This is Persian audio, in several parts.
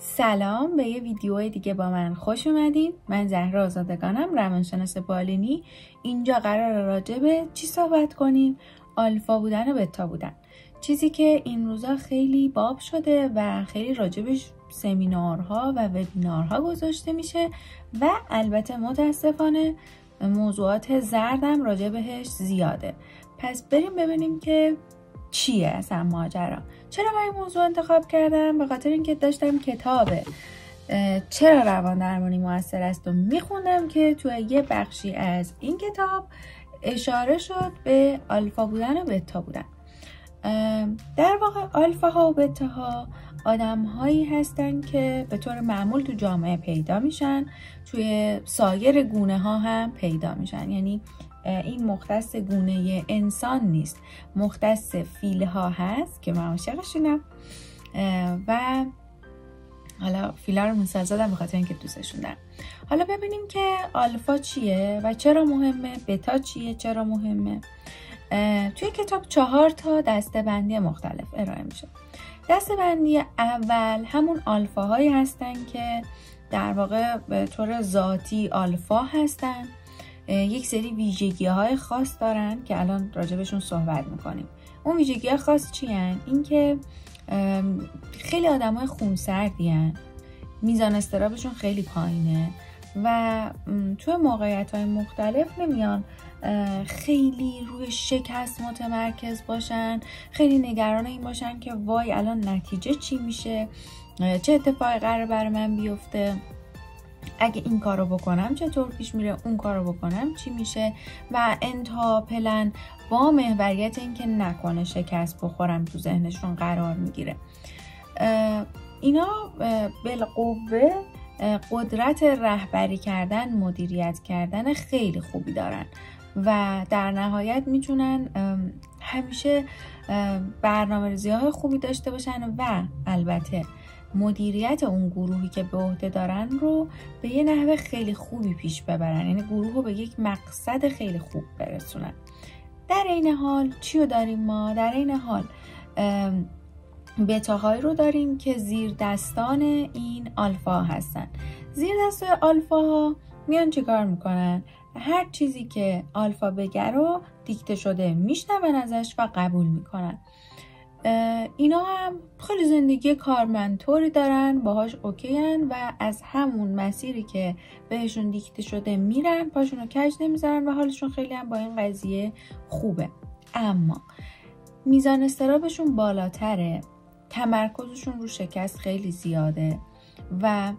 سلام، به یه ویدیو دیگه با من خوش اومدین. من زهرا آزادگانم، روانشناس بالینی. اینجا قراره راجع به چی صحبت کنیم؟ آلفا بودن و بتا بودن. چیزی که این روزا خیلی باب شده و خیلی راجبش سمینارها و وبینارها گذاشته میشه و البته متاسفانه موضوعات زردم راجع بهش زیاده. پس بریم ببینیم که چیه اصلا ماجرا. چرا من این موضوع انتخاب کردم؟ به خاطر اینکه داشتم کتاب چرا روان درمانی موثر است و میخوندم که توی یه بخشی از این کتاب اشاره شد به آلفا بودن و بتا بودن. در واقع آلفا ها و بتا ها آدم هایی هستن که به طور معمول تو جامعه پیدا میشن، توی سایر گونه ها هم پیدا میشن. یعنی این مختص گونه انسان نیست، مختص فیل ها هست که من عاشقشونم و حالا فیلا رو مثال زدم به خاطر اینکه دوستشون دارم. حالا ببینیم که آلفا چیه و چرا مهمه، بتا چیه چرا مهمه. توی کتاب 4 تا دسته‌بندی مختلف ارائه میشه. دسته‌بندی اول همون آلفاهایی هستن که در واقع به طور ذاتی آلفا هستن، یک سری ویژگی‌های خاص دارن که الان راجبشون صحبت میکنیم. اون ویژگی‌های خاص چی هن؟ این که خیلی آدمای خونسردی هن، میزان اضطرابشون خیلی پایینه و توی موقعیت‌های مختلف نمیان خیلی روی شکست متمرکز باشن، خیلی نگران این باشن که وای الان نتیجه چی میشه، چه اتفاقی قراره برای من بیفته، اگه این کارو بکنم چطور پیش میره، اون کارو بکنم چی میشه و انتها پلن با محوریت اینکه نکنه شکست بخورم تو ذهنشون قرار میگیره. اینا بالقوه قدرت رهبری کردن، مدیریت کردن خیلی خوبی دارن و در نهایت میتونن همیشه برنامه‌ریزی‌های خوبی داشته باشن و البته مدیریت اون گروهی که به عهده دارن رو به یه نحو خیلی خوبی پیش ببرن، یعنی گروه رو به یک مقصد خیلی خوب برسونن. در این حال چی رو داریم ما؟ در این حال بتاهایی رو داریم که زیر دستان این آلفا هستن. زیر دستان آلفا ها میان چی کار میکنن؟ هر چیزی که آلفا بگه رو دیکته شده میشنون ازش و قبول میکنن. اینا هم خیلی زندگی کارمندطوری دارن، باهاش اوکیان و از همون مسیری که بهشون دیکته شده میرن، پاشون رو کج نمیذارن و حالشون خیلی هم با این قضیه خوبه. اما میزان اضطرابشون بالاتره، تمرکزشون رو شکست خیلی زیاده و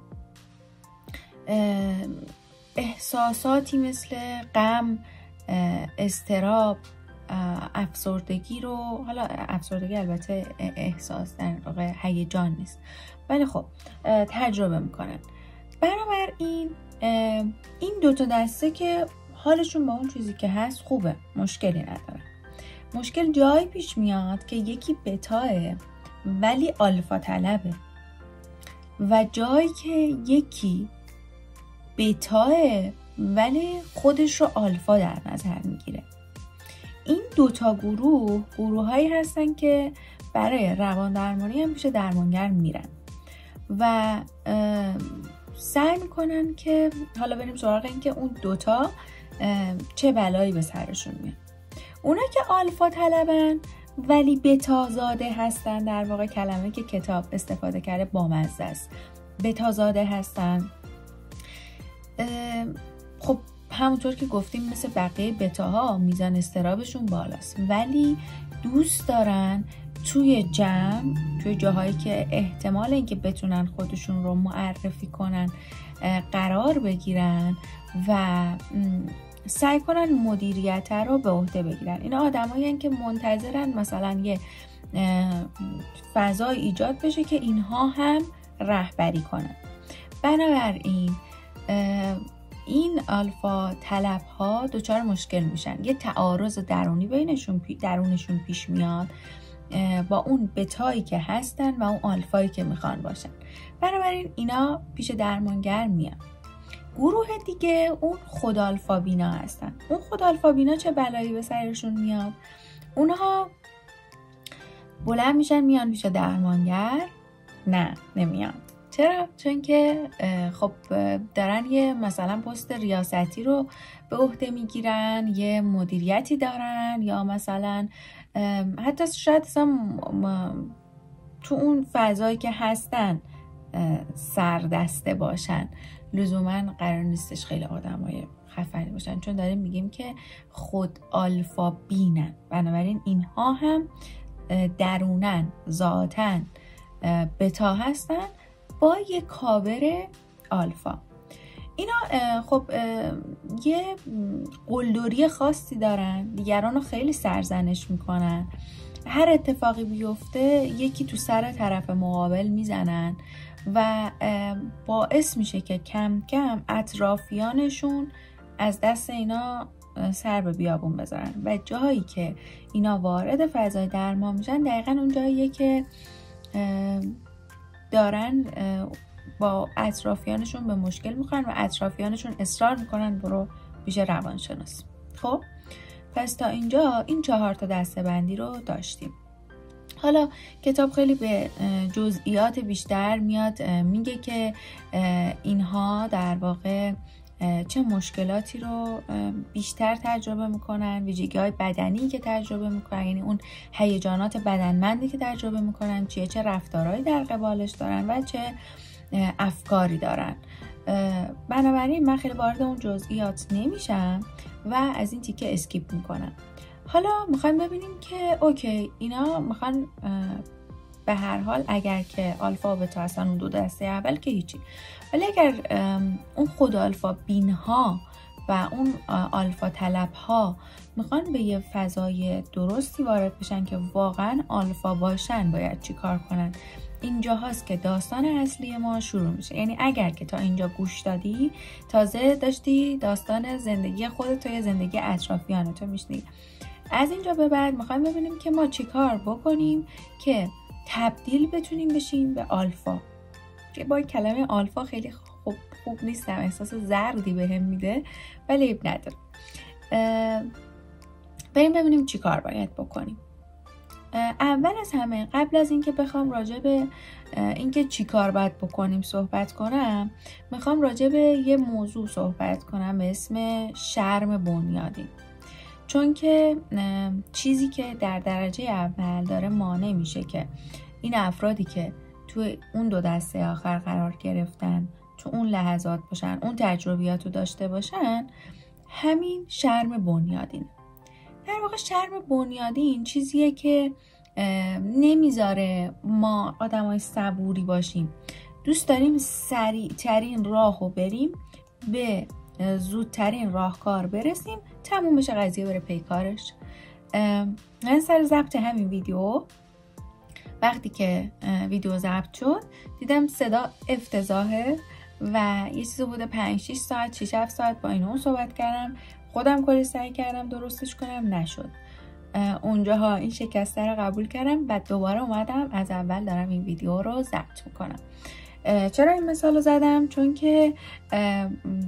احساساتی مثل غم، اضطراب، افسردگی رو، حالا افسردگی البته احساس در واقع هیجان نیست ولی خب تجربه میکنن. بنابراین این دوتا دسته که حالشون با اون چیزی که هست خوبه، مشکلی نداره. مشکل جایی پیش میاد که یکی بتاه ولی آلفا طلبه و جایی که یکی بتاه ولی خودش رو آلفا در نظر میگیره. این دوتا گروه هایی هستن که برای روان درمانی هم پیش درمانگر میرن و سعی میکنن که حالا بریم سراغ این که اون دوتا چه بلایی به سرشون میاد. اونا که آلفا طلبن ولی بتا زاده هستن، در واقع کلمه که کتاب استفاده کرده بامزه است، بتا زاده هستن. خب همونطور که گفتیم مثل بقیه بتاها میزان اضطرابشون بالاست ولی دوست دارن توی جمع، توی جاهایی که احتمال اینکه بتونن خودشون رو معرفی کنن قرار بگیرن و سعی کنن مدیریت رو به عهده بگیرن. اینا آدمایی هستن که منتظرن مثلا یه فضای ایجاد بشه که اینها هم رهبری کنن. بنابراین این آلفا طلب ها دچار مشکل میشن، یه تعارض درونی درونشون پیش میاد با اون بتایی که هستن و اون آلفایی که میخوان باشن. بنابراین اینا پیش درمانگر میان. گروه دیگه اون خود آلفا بینا هستن. اون خود آلفا بینا چه بلایی به سرشون میاد؟ اونها بلند میشن میان پیش درمانگر؟ نه، نمیان. چرا؟ چون که خب دارن یه مثلا پست ریاستی رو به عهده میگیرن، یه مدیریتی دارن، یا مثلا حتی شاید تو اون فضایی که هستن سردسته باشن. لزوما قرار نیستش خیلی آدمای خفنی باشن، چون داریم میگیم که خود آلفا بینن. بنابراین اینها هم درونن، ذاتن بتا هستن با یه کاور آلفا. اینا خب یه قلدری خاصی دارن، دیگران رو خیلی سرزنش میکنن، هر اتفاقی بیفته یکی تو سر طرف مقابل میزنن و باعث میشه که کم کم اطرافیانشون از دست اینا سر به بیابون بذارن و جایی که اینا وارد فضای درمان میشن دقیقا اون جاییه که دارن با اطرافیانشون به مشکل میخورن و اطرافیانشون اصرار میکنن برو پیش روانشناس. خب پس تا اینجا این 4 تا دسته‌بندی رو داشتیم. حالا کتاب خیلی به جزئیات بیشتر میاد، میگه که اینها در واقع چه مشکلاتی رو بیشتر تجربه میکنن، ویژگی‌های بدنی که تجربه میکنن، یعنی اون هیجانات بدنمندی که تجربه میکنن چیه، چه رفتارهایی در قبالش دارن و چه افکاری دارن. بنابراین من خیلی وارد اون جزئیات نمیشم و از این تیکه اسکیپ میکنم. حالا میخوایم ببینیم که اوکی اینا میخوان به هر حال اگر که آلفا و بتا هستن اون 2 دسته اول که هیچی، ولی اگر اون خود آلفا بین ها و اون آلفا طلب ها میخوان به یه فضای درستی وارد بشن که واقعا آلفا باشن، باید چی کار کنن؟ اینجا هاست که داستان اصلی ما شروع میشه. یعنی اگر که تا اینجا گوش دادی، تازه داشتی داستان زندگی خودت و زندگی اطرافیانت رو میشنیدی. از اینجا به بعد میخوایم ببینیم که ما چی کار بکنیم که تبدیل بتونیم بشیم به آلفا. با کلمه آلفا خیلی خوب نیستم، احساس زردی بهم میده، ولی عیب نداره. بریم ببینیم چی کار باید بکنیم. اول از همه قبل از اینکه بخوام راجع به اینکه چی کار باید بکنیم صحبت کنم، میخوام راجع به یه موضوع صحبت کنم به اسم شرم بنیادین. چون که چیزی که در درجه اول داره مانع میشه که این افرادی که تو اون 2 دسته آخر قرار گرفتن تو اون لحظات باشن، اون تجربیات رو داشته باشن، همین شرم بنیادینه. در واقع شرم بنیادین چیزیه که نمیذاره ما آدمای صبوری باشیم. دوست داریم سریعترین راهو بریم، به زودترین راهکار برسیم، تموم بشه قضیه، بره پیکارش. من سر ضبط همین ویدیو، وقتی که ویدیو ضبط شد دیدم صدا افتضاحه و یه چیزی بوده 5-6 ساعت 6-7 ساعت با اینو صحبت کردم، خودم کلی سعی کردم درستش کنم، نشد. اونجاها این شکسته رو قبول کردم، بعد دوباره اومدم از اول دارم این ویدیو رو ضبط میکنم. چرا این مثال رو زدم؟ چون که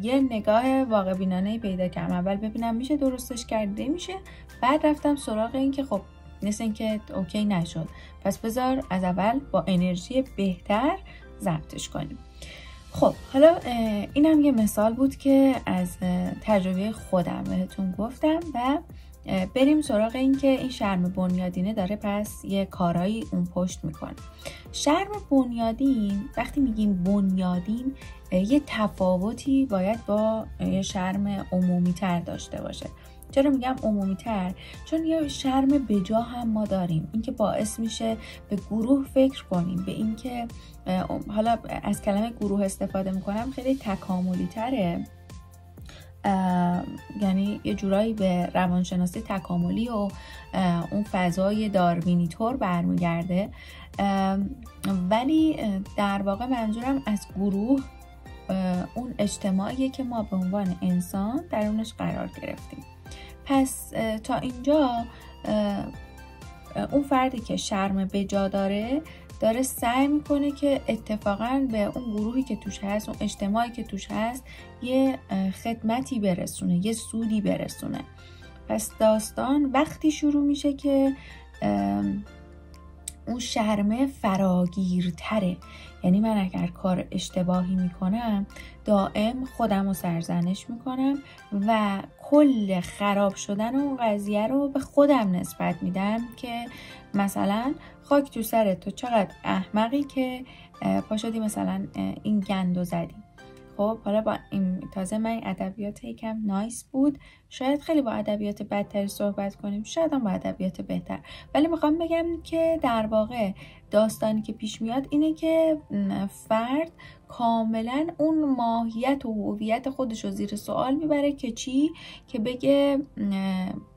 یه نگاه واقع بینانه پیدا کردم. اول ببینم میشه درستش کرده، میشه، بعد رفتم سراغ این که خب مثل این که اوکی نشد، پس بذار از اول با انرژی بهتر ضبطش کنیم. خب حالا اینم یه مثال بود که از تجربه خودم بهتون گفتم و بریم سراغ این که این شرم بنیادینه داره پس یه کارایی اون پشت میکنه. شرم بنیادین، وقتی میگیم بنیادین، یه تفاوتی باید با یه شرم عمومی تر داشته باشه. چرا میگم عمومی تر؟ چون یه شرم بجا هم ما داریم، این که باعث میشه به گروه فکر کنیم، به این که حالا از کلمه گروه استفاده میکنم، خیلی تکاملی تره، یعنی یه جورایی به روانشناسی تکاملی و اون فضای داروینی طور برمیگرده، ولی در واقع منظورم از گروه اون اجتماعیه که ما به عنوان انسان درونش قرار گرفتیم. پس تا اینجا اون فردی که شرم بجا داره سعی میکنه که اتفاقا به اون گروهی که توش هست، اون اجتماعی که توش هست، یه خدمتی برسونه، یه سودی برسونه. پس داستان وقتی شروع میشه که اون شرمه فراگیرتره. یعنی من اگر کار اشتباهی میکنم دائم خودم رو سرزنش میکنم و کل خراب شدن اون قضیه رو به خودم نسبت میدم که مثلا خاک تو سرت، تو چقدر احمقی که پاشدی مثلا این گندو زدی. خب حالا با این تازه من ادبیات یکم نایس بود، شاید خیلی با ادبیات بدتری صحبت کنیم، شاید هم با ادبیات بهتر، ولی میخوام بگم که در واقع داستانی که پیش میاد اینه که فرد کاملا اون ماهیت و هویت خودش رو زیر سوال میبره که چی؟ که بگه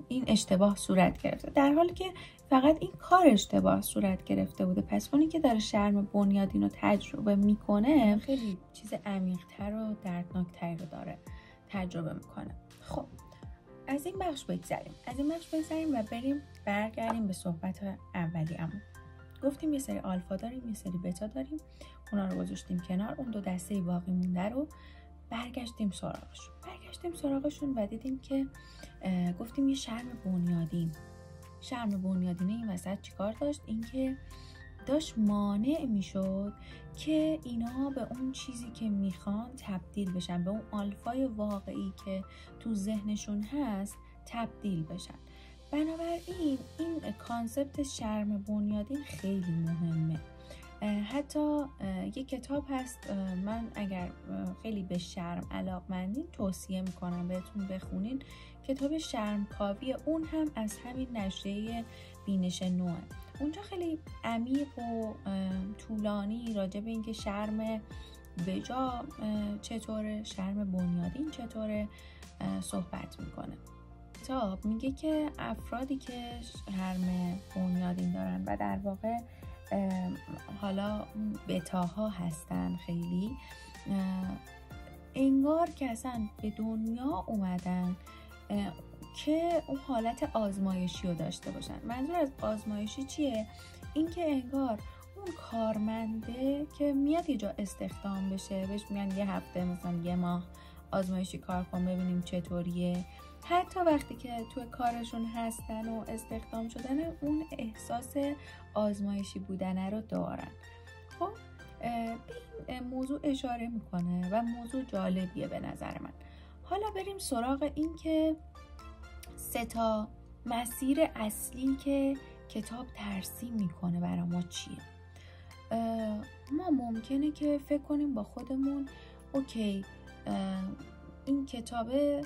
این اشتباه صورت گرفته، در حالی که فقط این کار اشتباه صورت گرفته بوده. پس اونی که داره شرم بنیادین رو تجربه میکنه خیلی چیز عمیق‌تر و دردناک‌تری رو داره تجربه میکنه. خب از این بخش بگذریم و برگردیم به صحبت اولیه‌مون. گفتیم یه سری آلفا داریم، یه سری بتا داریم، اونا رو گذاشتیم کنار، اون دو دسته باقی مونده رو برگشتیم سراغشون و دیدیم که گفتیم یه شرم بنیادینه این وسط چیکار داشت؟ اینکه داشت مانع میشد که اینا به اون چیزی که میخوان تبدیل بشن، به اون آلفای واقعی که تو ذهنشون هست تبدیل بشن. بنابراین این کانسپت شرم بنیادین خیلی مهمه. حتی یک کتاب هست، من اگر خیلی به شرم علاقمندین توصیه میکنم بهتون بخونین، کتاب شرمکاوی، اون هم از همین نشریه بینش نوعه. اونجا خیلی عمیق و طولانی راجع به اینکه شرم بجا چطوره، شرم بنیادین چطوره صحبت میکنه. کتاب میگه که افرادی که شرم بنیادین دارن و در واقع حالا بتاها هستن، خیلی انگار که اصلا به دنیا اومدن که اون حالت آزمایشی رو داشته باشن. منظور از آزمایشی چیه؟ این که انگار اون کارمنده که میاد یه جا استخدام بشه، بهش میگن یه هفته مثلا یه ماه آزمایشی کار کن ببینیم چطوریه. حتی وقتی که توی کارشون هستن و استخدام شدن، اون احساس آزمایشی بودنه رو دارن. خب به این موضوع اشاره میکنه و موضوع جالبیه به نظر من. حالا بریم سراغ این که 3 مسیر اصلی که کتاب ترسیم میکنه برای ما چیه. ما ممکنه که فکر کنیم با خودمون اوکی این کتابه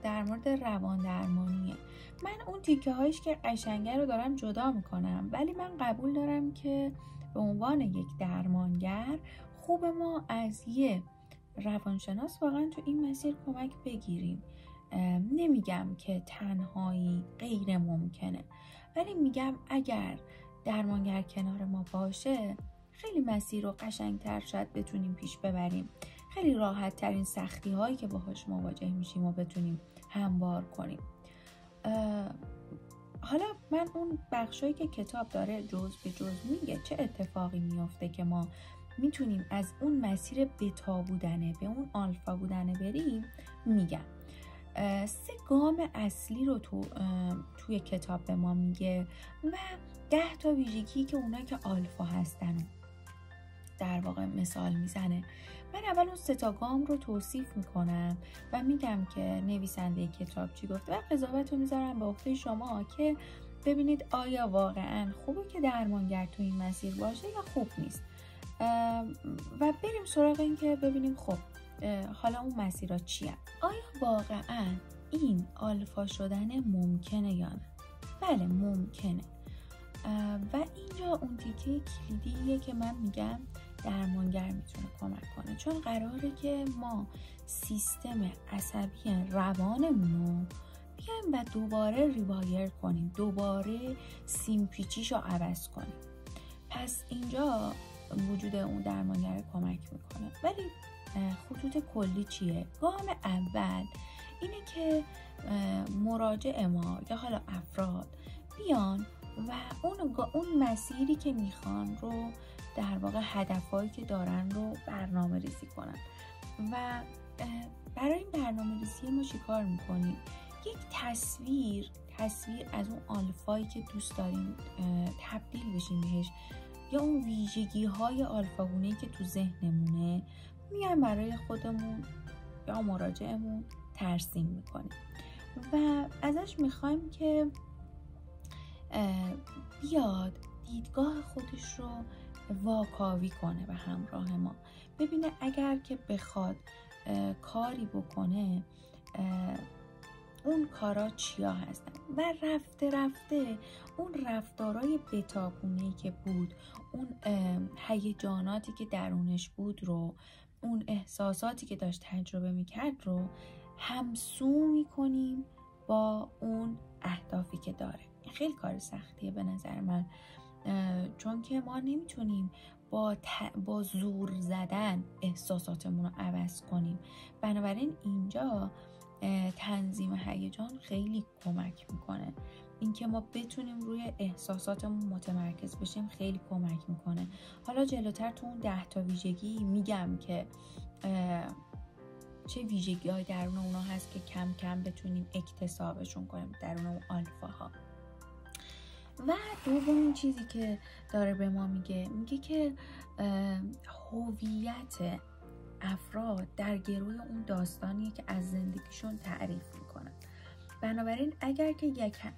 در مورد روان درمانیه، من اون تیکه هایش که قشنگه رو دارم جدا میکنم، ولی من قبول دارم که به عنوان یک درمانگر خوب ما از یه روانشناس واقعا تو این مسیر کمک بگیریم. نمیگم که تنهایی غیر ممکنه، ولی میگم اگر درمانگر کنار ما باشه خیلی مسیر رو قشنگتر شاید بتونیم پیش ببریم، خیلی راحت ترین سختی هایی که باهاش مواجه میشیم و بتونیم هموار کنیم. حالا من اون بخشایی که کتاب داره جز به جز میگه چه اتفاقی میفته که ما میتونیم از اون مسیر بتا بودنه به اون آلفا بودنه بریم، میگم 3 گام اصلی رو توی کتاب به ما میگه و 10 تا ویژگی که اونا که آلفا هستن در واقع مثال میزنه. من اول اون 3 گام رو توصیف میکنم و میگم که نویسنده کتاب چی گفته و قضاوت رو میذارم به عهده شما که ببینید آیا واقعا خوبه که درمانگر تو این مسیر باشه یا خوب نیست. و بریم سراغ این که ببینیم خب حالا اون مسیرها چیه؟ آیا واقعا این آلفا شدن ممکنه یا نه؟ بله ممکنه. و اینجا اون تیکه کلیدیه که من میگم درمانگر میتونه کمک کنه، چون قراره که ما سیستم عصبی روانمون رو بیایم و دوباره ریوایر کنیم، دوباره سیمپیچیش رو عوض کنیم. پس اینجا وجود اون درمانگر کمک میکنه. ولی خطوط کلی چیه؟ گام اول اینه که مراجع ما یا حالا افراد بیان و اون مسیری که میخوان رو در واقع هدفهایی که دارن رو برنامه ریزی کنن. و برای این برنامه ریزی ما چی کار میکنیم؟ یک تصویر از اون آلفایی که دوست داریم تبدیل بشیم بهش، یا اون ویژگی های آلفاگونه‌ای که تو ذهنمونه میایم برای خودمون یا مراجعمون ترسیم میکنیم و ازش میخوایم که بیاد دیدگاه خودش رو واکاوی کنه به همراه ما، ببینه اگر که بخواد کاری بکنه اون کارا چیا هستن و رفته رفته اون رفتارای بتاگونه‌ای که بود، اون هیجاناتی که درونش بود رو، اون احساساتی که داشت تجربه میکرد رو همسو میکنیم با اون اهدافی که داره. خیلی کار سختیه به نظر من، چون که ما نمیتونیم با زور زدن احساساتمون رو عوض کنیم. بنابراین اینجا تنظیم هیجان خیلی کمک میکنه. اینکه ما بتونیم روی احساساتمون متمرکز بشیم خیلی کمک میکنه. حالا جلوتر تو اون 10 تا ویژگی میگم که چه ویژگی های درون اونا هست که کم کم بتونیم اکتسابشون کنیم درون اون آلفاها. و دومین چیزی که داره به ما میگه که هویت افراد در گروه اون داستانیه که از زندگیشون تعریف میکنن. بنابراین اگر که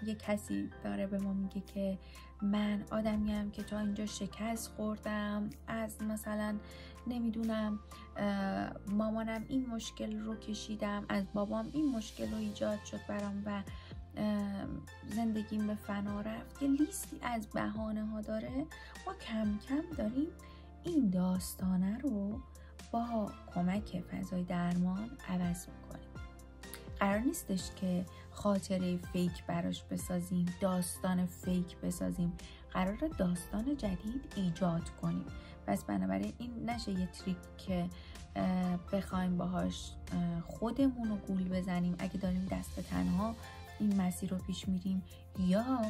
یک کسی داره به ما میگه که من آدمیم که تا اینجا شکست خوردم، از مثلا نمیدونم مامانم این مشکل رو کشیدم، از بابام این مشکل رو ایجاد شد برام و زندگیم به فنا رفت، که لیستی از بهانه ها داره، ما کم کم داریم این داستانه رو با کمک فضای درمان عوض میکنیم. قرار نیستش که خاطره فیک براش بسازیم، داستان فیک بسازیم، قرار داستان جدید ایجاد کنیم. پس بنابراین این نشه یه تریک که بخوایم باهاش خودمون رو گول بزنیم اگه داریم دست تنها این مسیر رو پیش میریم، یا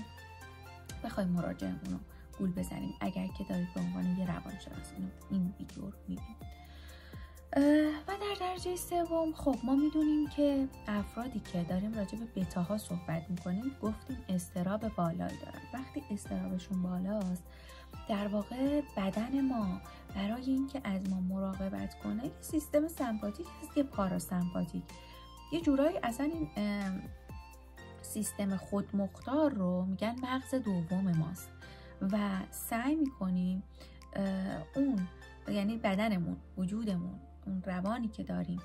بخوایم مراجعمون رو گول بزنیم اگر که دارید به عنوان یه روانشناس این ویدیو رو میبینید. و در درجه سوم خب ما میدونیم که افرادی که داریم راجع به بتاها صحبت میکنیم گفتیم اضطراب بالایی دارن. وقتی اضطرابشون بالاست در واقع بدن ما برای اینکه از ما مراقبت کنه یه سیستم سمپاتیک هست، یه پاراسمپاتیک، یه جورایی اصلا این سیستم خودمختار رو میگن مغز دوم ماست و سعی میکنیم اون، یعنی بدنمون، وجودمون، اون روانی که داریم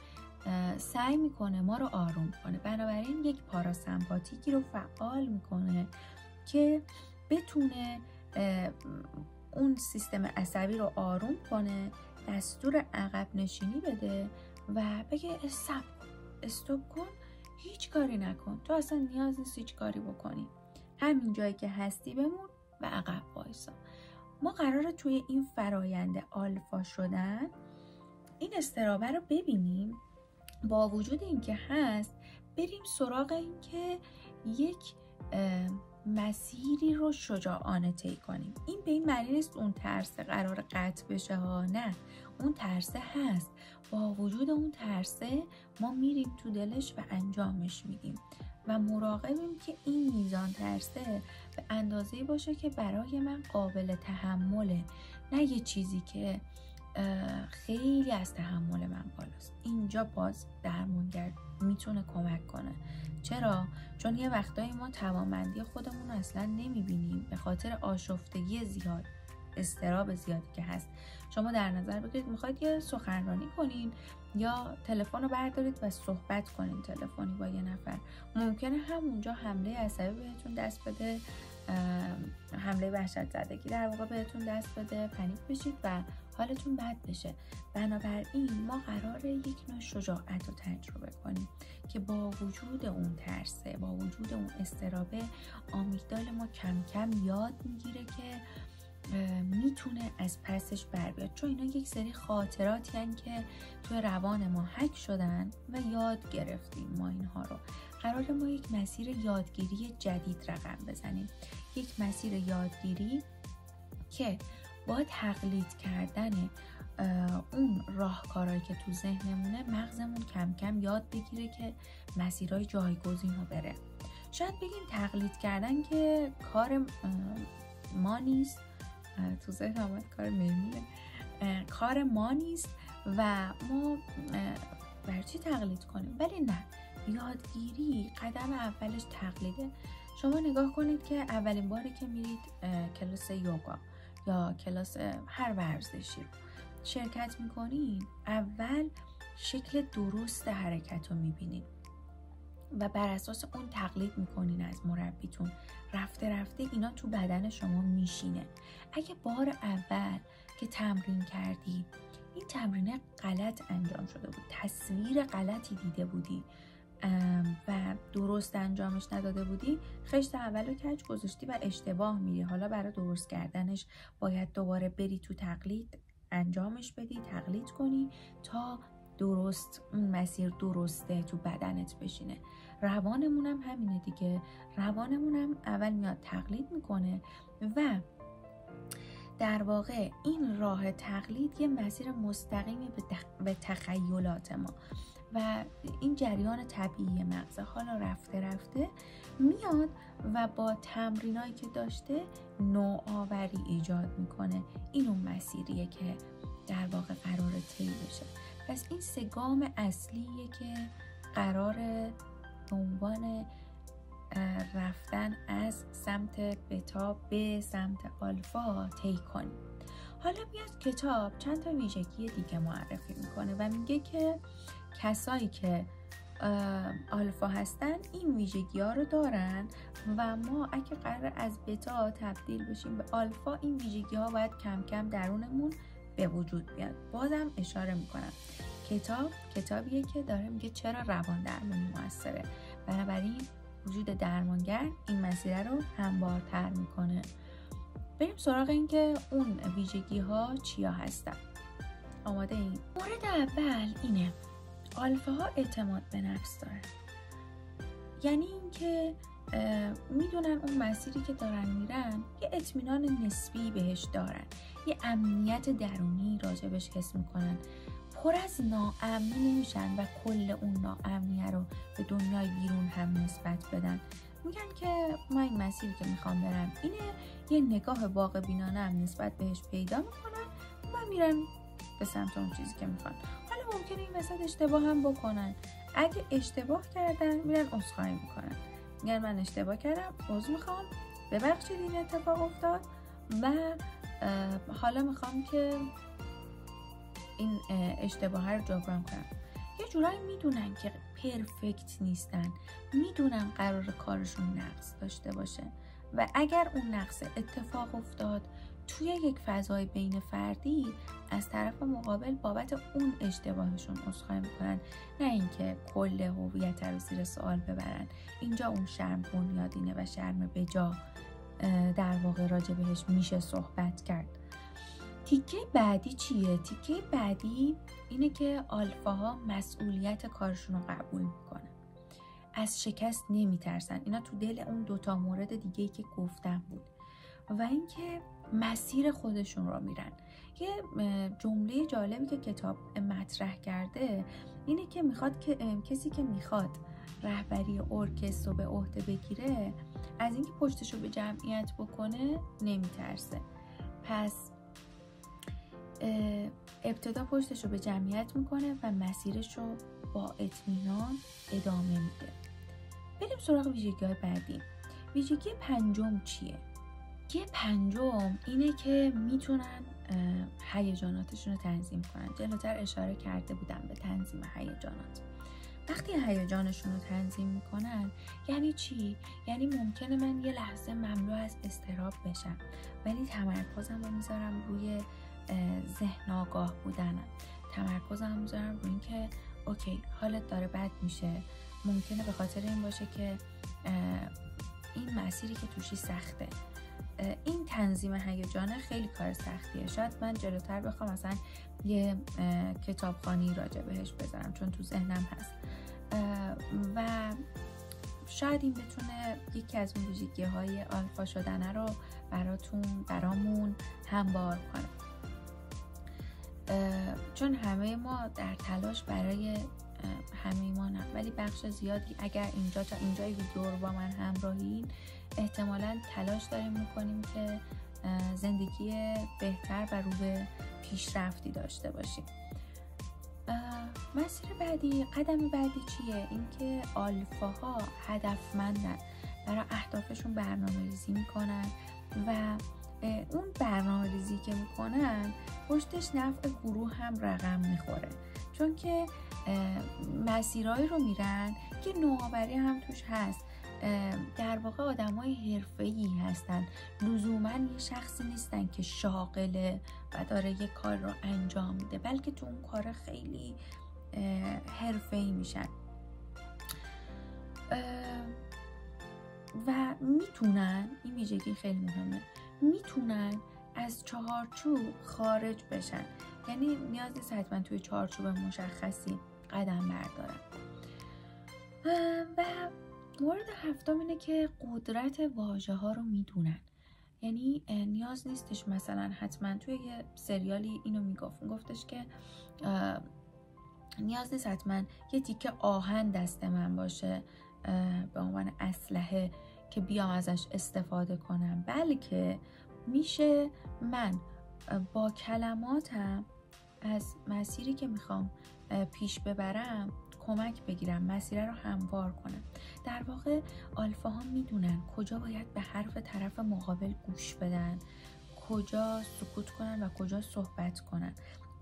سعی میکنه ما رو آروم کنه. بنابراین یک پاراسمپاتیکی رو فعال میکنه که بتونه اون سیستم عصبی رو آروم کنه، دستور عقب نشینی بده و بگه استاپ کن، هیچ کاری نکن، تو اصلا نیاز نیست هیچ کاری بکنی، همین جایی که هستی بمون و عقب وایسا. ما قراره توی این فرایند آلفا شدن این اضطرابه رو ببینیم، با وجود اینکه هست بریم سراغ این که یک مسیری رو شجاعانه طی کنیم. این به این معنی نیست اون ترس قرار قطع بشه ها، نه، اون ترسه هست، با وجود اون ترسه ما میریم تو دلش و انجامش میدیم و مراقبیم که این میزان ترسه به اندازه‌ای باشه که برای من قابل تحمله، نه یه چیزی که خیلی از تحمل من بالاست. اینجا باز درمانگر میتونه کمک کنه. چرا؟ چون یه وقتایی ما توانمندی خودمون رو اصلا نمیبینیم به خاطر آشفتگی زیاد، اضطراب زیادی که هست. شما در نظر بگیرید میخواید یه سخنرانی کنین یا تلفن رو بردارید و صحبت کنین تلفنی با یه نفر، ممکنه همونجا حمله عصبی بهتون دست بده، حمله وحشت زدگی در واقع بهتون دست بده، پنیک بشید و حالتون بد بشه. بنابراین ما قراره یک نوع شجاعت رو تجربه کنیم که با وجود اون ترسه، با وجود اون اضطرابه، آمیگدال ما کم کم یاد میگیره که میتونه از پسش بر بیاد، چون اینا یک سری خاطراتی هستن که توی روان ما حک شدن و یاد گرفتیم ما اینها رو. قراره ما یک مسیر یادگیری جدید رقم بزنیم، یک مسیر یادگیری که با تقلید کردن اون راهکارهایی که تو ذهنمونه مغزمون کم کم یاد بگیره که مسیرهای جایگزین رو بره. شاید بگین تقلید کردن که کار ما نیست، تو ذهن آمد کار میمونه، کار ما نیست و ما برای چی تقلید کنیم؟ ولی نه، یادگیری قدم اولش تقلیده. شما نگاه کنید که اولین باری که میرید کلاس یوگا یا کلاس هر ورزشی رو شرکت میکنید، اول شکل درست حرکت رو میبینید و بر اساس اون تقلید میکنین از مربیتون. رفته رفته اینا تو بدن شما میشینه. اگه بار اول که تمرین کردی این تمرین غلط انجام شده بود، تصویر غلطی دیده بودی و درست انجامش نداده بودی، خشت اولو کج گذاشتی و اشتباه میری. حالا برای درست کردنش باید دوباره بری تو تقلید، انجامش بدی، تقلید کنی تا درست اون مسیر درسته تو بدنت بشینه. روانمون هم همینه دیگه. روانمون هم اول میاد تقلید میکنه و در واقع این راه تقلید یه مسیر مستقیمی به تخیلات ما و این جریان طبیعی مغزه. حالا رفته رفته میاد و با تمرینایی که داشته نوآوری ایجاد میکنه. این اون مسیریه که در واقع قرار طی بشه. پس این 3 گام اصلیه که قرار به عنوان رفتن از سمت بتا به سمت آلفا طی کنیم. حالا میاد کتاب چند تا ویژگی دیگه معرفی میکنه و میگه که کسایی که آلفا هستن این ویژگی ها رو دارن و ما اگه قرار از بتا تبدیل بشیم به آلفا، این ویژگی ها باید کم کم درونمون به وجود بیاد. بازم اشاره میکنم کتابیه که داره میگه چرا روان درمانی موثره. بنابراین وجود درمانگر این مسئله رو هموارتر میکنه. بریم سراغ این که اون ویژگی ها چیا هستن. آماده این؟ مورد اول اینه، آلفا ها اعتماد به نفس دارن. یعنی اینکه میدونن اون مسیری که دارن میرن یه اطمینان نسبی بهش دارن، یه امنیت درونی راجبش حس میکنن، پر از ناامنی نمیشن و کل اون ناامنیه رو به دنیای بیرون هم نسبت بدن. میگن که من این مسیری که میخوام برم اینه، یه نگاه واقع بینانه هم نسبت بهش پیدا میکنن و میرن به سمت اون چیزی که میخوان. حالا ممکنه این وسط اشتباه هم بکنن. اگه اشتباه کردن میرن عذرخواهی میکنن، میگن من اشتباه کردم، عذر میخوام، ببخشید این اتفاق افتاد و حالا میخوام که این اشتباه رو جبران کنم. یه جورایی میدونن که پرفکت نیستن، میدونن قرار کارشون نقص داشته باشه و اگر اون نقص اتفاق افتاد توی یک فضای بین فردی، از طرف مقابل بابت اون اشتباهشون عذرخواهی میکنن، نه اینکه کل هویت رو زیر سوال ببرن. اینجا اون شرم بنیادینه و شرم بجا در واقع راجع بهش میشه صحبت کرد. تیکه بعدی چیه؟ تیکه بعدی اینه که آلفاها مسئولیت کارشون رو قبول میکنن، از شکست نمیترسن. اینا تو دل اون 2 مورد دیگه‌ای که گفتم بود. و اینکه مسیر خودشون رو میرن. یه جمله جالبی که کتاب مطرح کرده اینه که میخواد که کسی که میخواد رهبری ارکستر رو به عهده بگیره، از اینکه پشتشو به جمعیت بکنه نمیترسه. پس ابتدا پشتشو به جمعیت میکنه و مسیرشو با اطمینان ادامه میده. بریم سراغ ویژگی‌های بعدی. ویژگی 5 چیه؟ یه 5 اینه که میتونن هیجاناتشون رو تنظیم کنن. جلوتر اشاره کرده بودم به تنظیم هیجانات. وقتی هیجانشون رو تنظیم میکنن یعنی چی؟ یعنی ممکنه من یه لحظه مملو از اضطراب بشم ولی تمرکزم رو میذارم روی ذهن آگاه بودنم، تمرکزم رو میذارم روی این که اوکی حالت داره بد میشه، ممکنه به خاطر این باشه که این مسیری که توشی سخته. این تنظیم هیجانه خیلی کار سختیه. شاید من جلوتر بخوام مثلا یه کتابخوانی راجع بهش بذارم چون تو ذهنم هست و شاید این بتونه یکی از اون ویژگی‌های آلفا شدن رو برامون هموار کنه. چون همه ما در تلاش برای همه ما نه، ولی بخش زیادی اگر اینجا تا اینجای ویدیو رو با من همراهین احتمالاً تلاش داریم میکنیم که زندگی بهتر و رو به پیشرفتی داشته باشیم. مسیر بعدی، قدم بعدی چیه؟ اینکه آلفاها هدفمندن، برای اهدافشون برنامه‌ریزی میکنن و اون برنامه‌ریزی که میکنن پشتش نفع گروه هم رقم میخوره، چون که مسیرهایی رو میرن که نوآوری هم توش هست. در واقع آدمای حرفه‌ای هستن، لزوما یه شخصی نیستن که شاغله و داره یه کار رو انجام میده، بلکه تو اون کار خیلی حرفه‌ای میشن و میتونن، این ویژگی خیلی مهمه، میتونن از چهارچوب خارج بشن، یعنی نیاز نیست حتما توی چهارچوب مشخصی قدم بردارن. و مورد هفتم اینه که قدرت واژه ها رو میدونن، یعنی نیاز نیستش مثلا حتما توی یه سریالی اینو میگفتش که نیاز نیست حتما یه تیکه آهن دست من باشه به عنوان اسلحه که بیام ازش استفاده کنم، بلکه میشه من با کلماتم از مسیری که میخوام پیش ببرم کمک بگیرم، مسیر رو هموار کنم. در واقع آلفاها میدونن کجا باید به حرف طرف مقابل گوش بدن، کجا سکوت کنن و کجا صحبت کنن.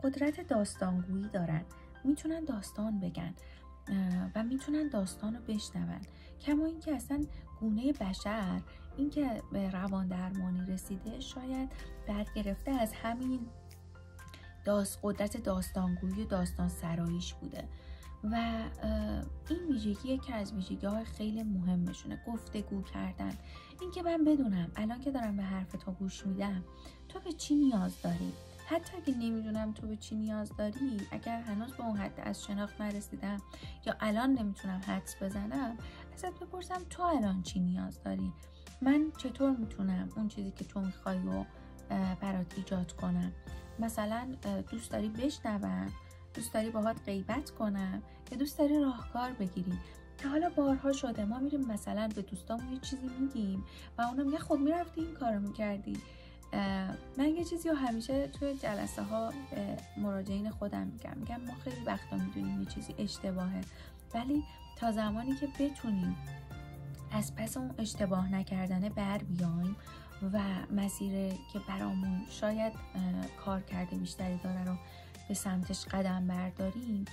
قدرت داستانگویی دارن، میتونن داستان بگن و میتونن داستان رو بشنون. کما اینکه اصلا گونه بشر این که به روان درمانی رسیده شاید برگرفته از همین قدرت داستانگویی و داستان سراییش بوده و این ویژگی که از ویژگی‌های خیلی مهمشونه، گفتگو کردن. این که من بدونم الان که دارم به حرف تو گوش میدم تو به چی نیاز داری، حتی اگه نمیدونم تو به چی نیاز داری، اگر هنوز به اون حد از شناخت نرسیدم یا الان نمیتونم حدس بزنم، ازت بپرسم تو الان چی نیاز داری، من چطور میتونم اون چیزی که تو میخوای رو برات ایجاد کنم. مثلا دوست داری بشنوم، دوست داری باهات غیبت کنم، یا دوست داری راهکار بگیری. که حالا بارها شده ما میریم مثلا به دوستامون یه چیزی میگیم و اونا میگه خب میرفتی این کارو میکردی. من یه چیزی رو همیشه توی جلسه ها به مراجعین خودم میگم ما خیلی وقتا میدونیم یه چیزی اشتباهه، ولی تا زمانی که بتونیم از پس اون اشتباه نکردنه بر بیایم و مسیر که برامون شاید کار کرده بیشتری داره رو به سمتش قدم برداریم،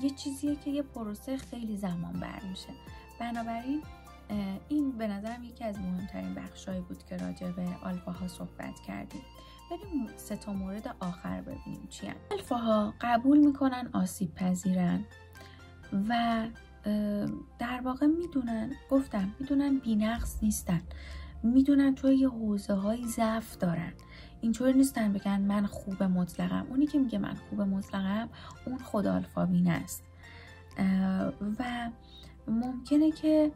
یه چیزیه که یه پروسه خیلی زمان بر میشه. بنابراین این به نظرم یکی از مهمترین بخشایی بود که راجع به آلفاها صحبت کردیم. بریم 3 مورد آخر ببینیم چی هست. آلفاها قبول میکنن آسیب پذیرن و در واقع میدونن بی‌نقص نیستن، میدونن توی یه حوزه های ضعف دارن. اینطور نیستن بگن من خوب مطلقم. اونی که میگه من خوب مطلقم اون خود آلفا بین است و ممکنه که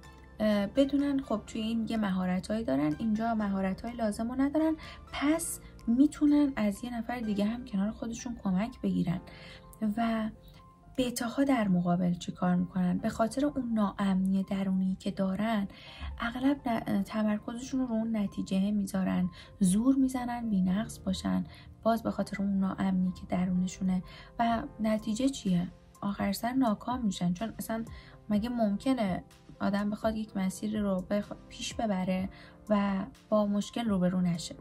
بدونن خب توی این یه مهارت‌هایی دارن، اینجا مهارت‌های لازم رو ندارن، پس میتونن از یه نفر دیگه هم کنار خودشون کمک بگیرن. و بتاها در مقابل چی کار میکنن؟ به خاطر اون ناامنی درونی که دارن اغلب تمرکزشون رو اون نتیجه میذارن، زور میزنن بی‌نقص باشن، باز به خاطر اون ناامنی که درونشونه. و نتیجه چیه؟ آخر سر ناکام میشن، چون اصلا مگه ممکنه آدم بخواد یک مسیر رو پیش ببره و با مشکل روبرو نشه؟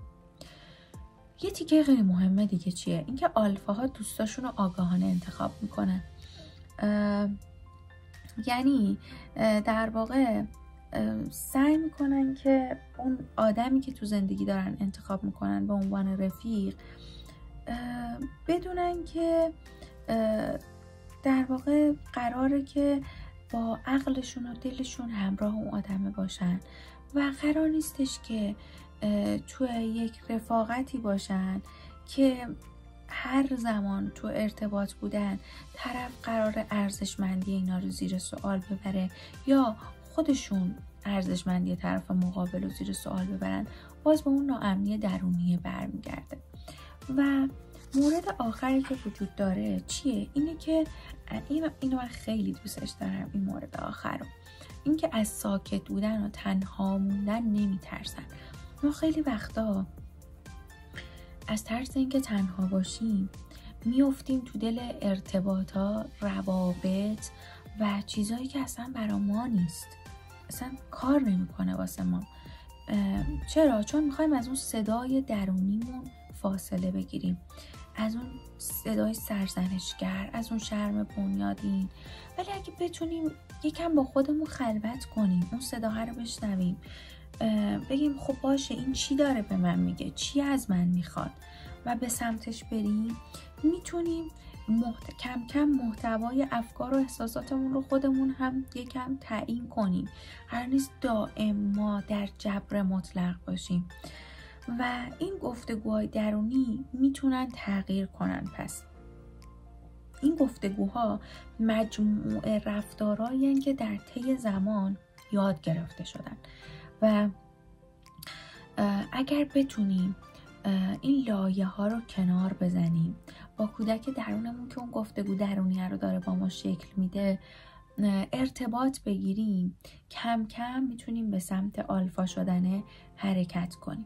یه تیکه خیلی مهمه دیگه چیه؟ اینکه آلفاها دوستاشون رو آگاهانه انتخاب میکنن. یعنی در واقع سعی میکنن که اون آدمی که تو زندگی دارن انتخاب میکنن به عنوان رفیق بدونن که در واقع قراره که با عقلشون و دلشون همراه اون آدمه باشن و قرار نیستش که تو یک رفاقتی باشن که هر زمان تو ارتباط بودن طرف قرار ارزشمندی اینا رو زیر سوال ببره یا خودشون ارزشمندی طرف مقابل رو زیر سوال ببرن. باز به اون ناامنی درونی برمیگرده. و مورد آخری که وجود داره چیه؟ اینه که اینو من خیلی دوستش دارم، این مورد آخر رو، اینکه از ساکت بودن و تنها موندن نمیترسن. ما خیلی وقتا از ترس اینکه تنها باشیم میافتیم تو دل ارتباطات، روابط و چیزایی که اصلا برا ما نیست، اصلا کار نمیکنه واسه ما. چرا؟ چون میخوایم از اون صدای درونیمون فاصله بگیریم، از اون صدای سرزنشگر، از اون شرم بنیادین. ولی اگه بتونیم یکم با خودمون خلوت کنیم، اون صداها رو بشنویم، بگیم خب باشه این چی داره به من میگه، چی از من میخواد و به سمتش بریم، میتونیم کم کم محتوای افکار و احساساتمون رو خودمون هم یکم تعیین کنیم. قرار نیست دائم ما در جبر مطلق باشیم و این گفتگوهای درونی میتونن تغییر کنن. پس این گفتگوها مجموعه رفتارهایی هستند که در طی زمان یاد گرفته شدن و اگر بتونیم این لایه ها رو کنار بزنیم، با کودک درونمون که اون گفتگو درونیه رو داره با ما شکل میده ارتباط بگیریم، کم کم میتونیم به سمت آلفا شدن حرکت کنیم.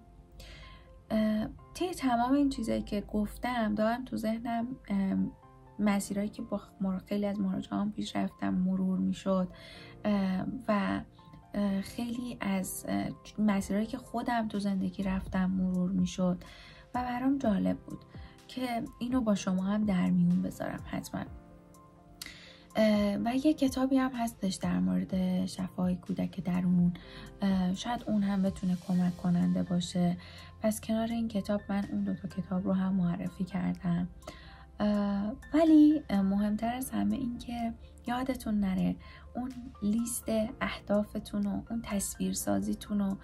طی تمام این چیزایی که گفتم دارم تو ذهنم مسیرهایی که با خیلی از مراجعان پیش رفتم مرور میشد و خیلی از مسیرهایی که خودم تو زندگی رفتم مرور میشد و برام جالب بود که اینو با شما هم در میون بذارم حتما. و یه کتابی هم هستش در مورد شفای کودک درون، شاید اون هم بتونه کمک کننده باشه. پس کنار این کتاب من اون 2 کتاب رو هم معرفی کردم. ولی مهمتر از همه این که یادتون نره اون لیست اهدافتون و اون تصویرسازیتون رو،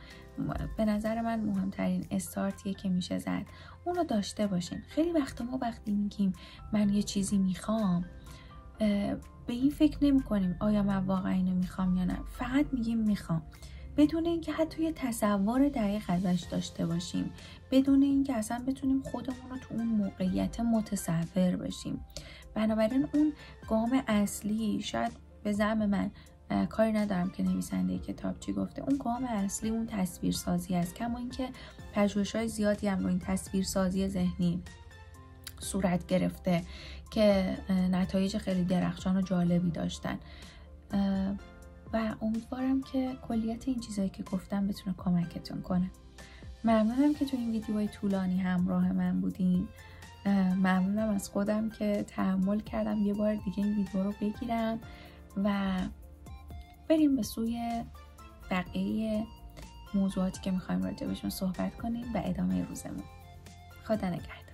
به نظر من مهمترین استارتیه که میشه زد، اون رو داشته باشین. خیلی وقتا ما وقتی میگیم من یه چیزی میخوام به این فکر نمی کنیم آیا من واقعا اینو میخوام یا نه، فقط میگیم میخوام بدون اینکه حتی یه تصور دقیق ازش داشته باشیم، بدون اینکه اصلا بتونیم خودمون رو تو اون موقعیت متصور بشیم. بنابراین اون گام اصلی، شاید به زعم من کاری ندارم که نویسنده کتاب چی گفته، اون گام اصلی اون تصویرسازی است. کما اینکه پژوهش‌های زیادی هم رو این تصویرسازی ذهنی صورت گرفته که نتایج خیلی درخشان و جالبی داشتن و امیدوارم که کلیت این چیزایی که گفتم بتونه کمکتون کنه. ممنونم که تو این ویدیوهای طولانی همراه من بودین. ممنونم از خودم که تحمل کردم یه بار دیگه این ویدیو رو بگیرم و بریم به سوی بقیه موضوعاتی که میخوایم راجع بهشون صحبت کنیم و ادامه روزمون. خدا نگهدار.